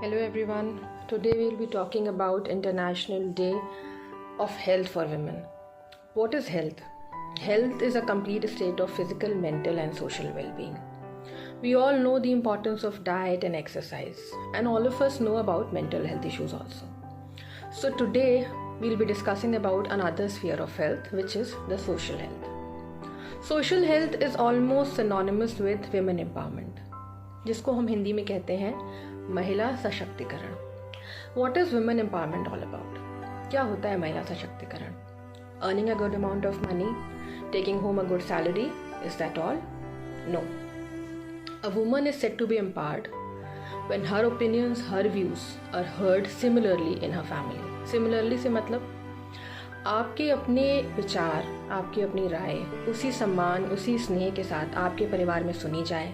Hello everyone. Today we'll be talking about International Day of Health for Women. What is health? Health is a complete state of physical, mental and social well-being. We all know the importance of diet and exercise, and all of us know about mental health issues also. So today we'll be discussing about another sphere of health, which is the social health. Social health is almost synonymous with women empowerment, जिसको हम हिंदी में कहते हैं महिला सशक्तिकरण. What is women empowerment all about? क्या होता है महिला सशक्तिकरण? Earning a good amount of money, taking home a good salary, is that all? No. A woman is said to be empowered when her opinions, her views are heard similarly in her family. Similarly से मतलब आपके अपने विचार, आपकी अपनी राय उसी सम्मान, उसी स्नेह के साथ आपके परिवार में सुनी जाए.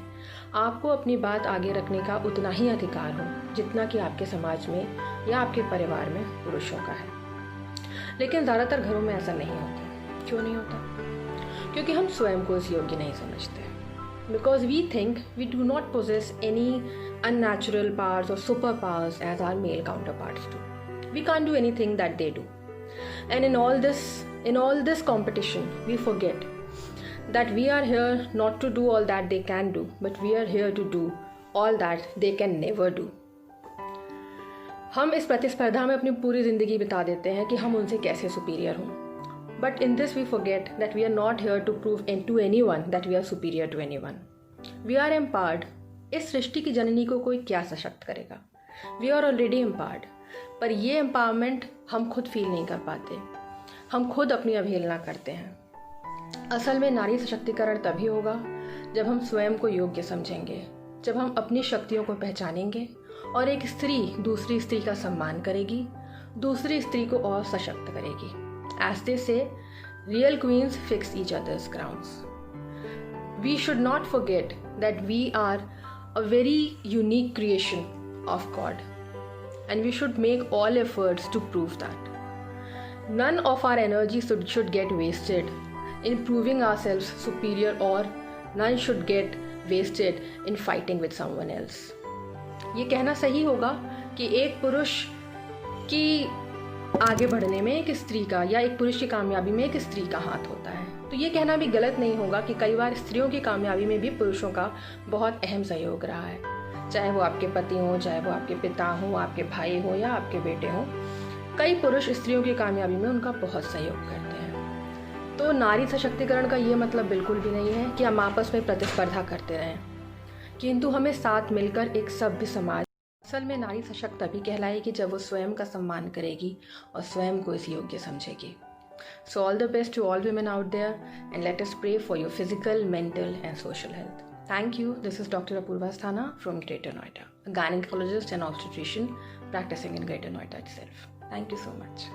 आपको अपनी बात आगे रखने का उतना ही अधिकार हो जितना कि आपके समाज में या आपके परिवार में पुरुषों का है. लेकिन ज़्यादातर घरों में ऐसा नहीं होता. क्यों नहीं होता? क्योंकि हम स्वयं को इस योग्य नहीं समझते. Because we think we do not possess any unnatural powers or superpowers as our male counterparts do. We can't do anything that they do. And in all this competition, we forget that we are here not to do all that they can do, but we are here to do all that they can never do. हम इस प्रतिस्पर्धा में अपनी पूरी जिंदगी बिता देते हैं कि हम उनसे कैसे सुपीरियर हों. But in this we forget that we are not here to prove to anyone that we are superior to anyone. We are empowered. इस सृष्टि की जननी को कोई क्या सशक्त करेगा? We are already empowered. पर ये एम्पावरमेंट हम खुद फील नहीं कर पाते. हम खुद अपनी अवहेलना करते हैं. असल में नारी सशक्तिकरण तभी होगा जब हम स्वयं को योग्य समझेंगे, जब हम अपनी शक्तियों को पहचानेंगे और एक स्त्री दूसरी स्त्री का सम्मान करेगी, दूसरी स्त्री को और सशक्त करेगी. As they say, real queens fix each other's crowns. We should not forget that we are a very unique creation of God, and we should make all efforts to prove that. None of our energy should get wasted in proving ourselves superior, or none should get wasted in fighting with someone else. ये कहना सही होगा कि एक पुरुष की आगे बढ़ने में एक स्त्री का, या एक पुरुष की कामयाबी में एक स्त्री का हाथ होता है. तो ये कहना भी गलत नहीं होगा कि कई बार स्त्रियों की कामयाबी में भी पुरुषों का बहुत अहम सहयोग रहा है. चाहे वो आपके पति हों, चाहे वो आपके पिता हों, आपके भाई हों या आपके बेटे हों, कई पुरुष स्त्रियों की कामयाबी में उनका बहुत सहयोग करते हैं. तो नारी सशक्तिकरण का ये मतलब बिल्कुल भी नहीं है कि हम आपस में प्रतिस्पर्धा करते रहें, किंतु हमें साथ मिलकर एक सभ्य समाज. असल में नारी सशक्त तभी कहलाएगी जब वो स्वयं का सम्मान करेगी और स्वयं को इस योग्य समझेगी. So all the best to all women out there, and let us pray for your physical, mental and social health. Thank you. This is Dr. Apurva Asthana from Greater Noida, a gynecologist and obstetrician practicing in Greater Noida itself. Thank you so much.